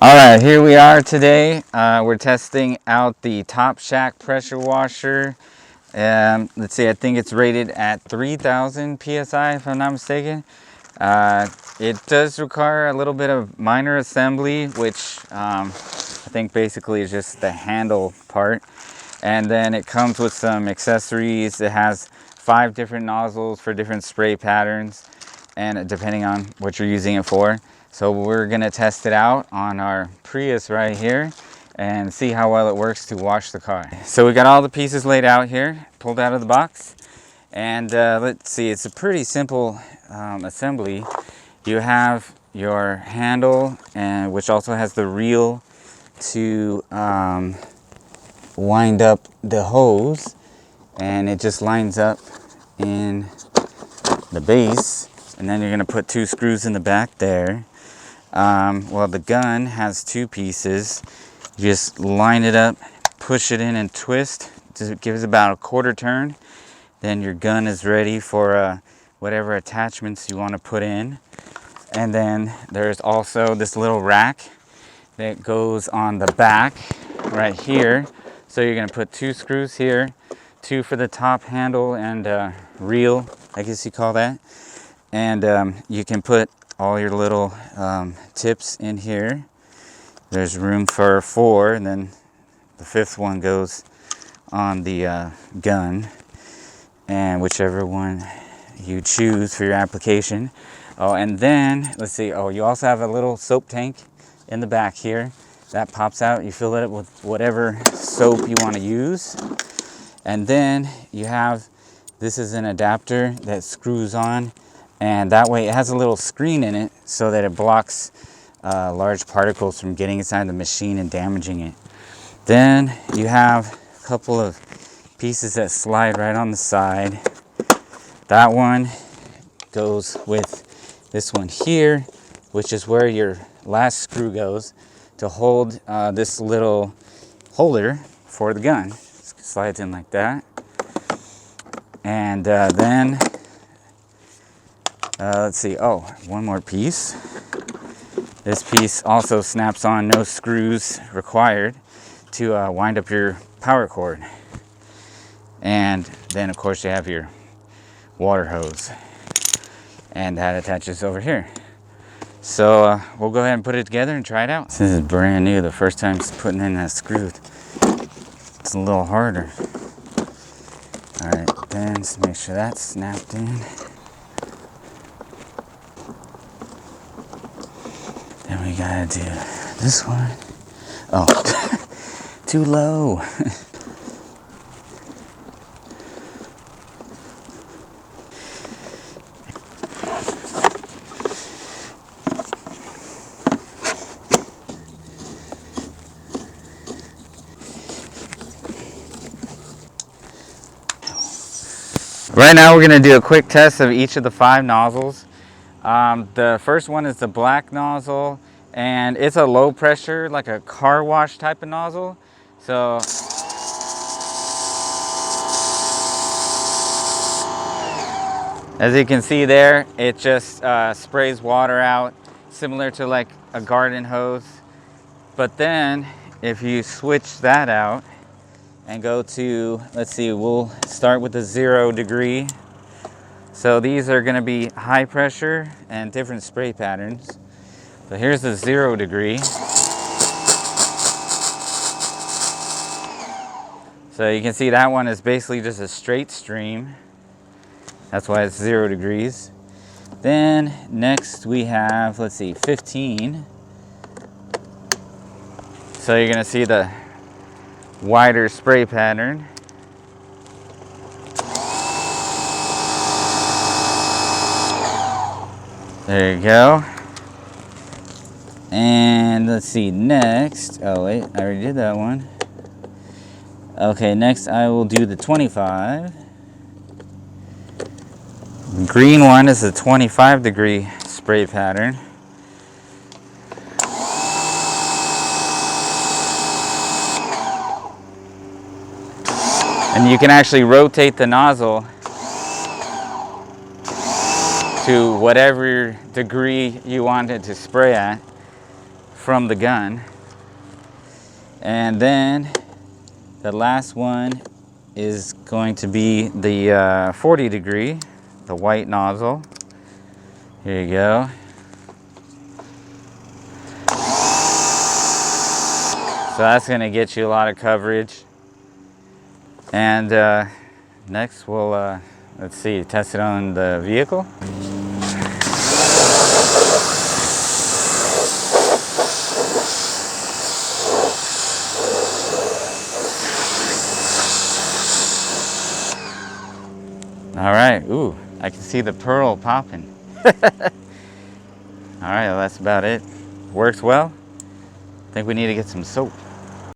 All right, here we are today. We're testing out the TOPSHAK Pressure Washer. Let's see, I think it's rated at 3,000 PSI if I'm not mistaken. It does require a little bit of minor assembly, which I think basically is just the handle part. And then it comes with some accessories. It has 5 different nozzles for different spray patterns, and depending on what you're using it for. So we're gonna test it out on our Prius right here and see how well it works to wash the car. So we got all the pieces laid out here, pulled out of the box. And let's see, it's a pretty simple assembly. You have your handle, and which also has the reel to wind up the hose, and it just lines up in the base. And then you're going to put 2 screws in the back there. Well, the gun has 2 pieces. You just line it up, push it in and twist. It gives about a quarter turn. Then your gun is ready for whatever attachments you want to put in. And then there's also this little rack that goes on the back right here. So you're going to put 2 screws here, 2 for the top handle and reel, I guess you call that. And you can put all your little tips in here. There's room for 4, and then the 5th one goes on the gun, and whichever one you choose for your application. Oh, and then let's see, you also have a little soap tank in the back here that pops out. You fill it up with whatever soap you want to use. And then you have, this is an adapter that screws on, and that way it has a little screen in it so that it blocks large particles from getting inside the machine and damaging it. Then you have a couple of pieces that slide right on the side. That one goes with this one here, which is where your last screw goes to hold this little holder for the gun. It slides in like that. And then let's see, one more piece. This piece also snaps on, no screws required, to wind up your power cord. And then of course you have your water hose, and that attaches over here. So we'll go ahead and put it together and try it out. This is brand new, the first time putting in that screw. It's a little harder. All right, then let's make sure that's snapped in. Then we gotta do this one. Oh, too low. Right now we're going to do a quick test of each of the 5 nozzles. The first one is the black nozzle, and it's a low pressure, like a car wash type of nozzle. So as you can see there, it just sprays water out, similar to like a garden hose. But then if you switch that out and go to, let's see, we'll start with the 0 degree. So these are going to be high pressure and different spray patterns. So here's the 0 degree. So you can see that one is basically just a straight stream. That's why it's 0 degrees. Then next we have, let's see, 15. So you're going to see the wider spray pattern. There you go. And let's see, next, oh wait, I already did that one. Okay, next I will do the 25. The green one is the 25 degree spray pattern. And you can actually rotate the nozzle to whatever degree you want it to spray at. from the gun. And then the last one is going to be the 40 degree, the white nozzle. Here you go. So that's going to get you a lot of coverage. And next we'll, let's see, test it on the vehicle. All right, ooh, I can see the pearl popping. All right, well, that's about it. Works well. I think we need to get some soap.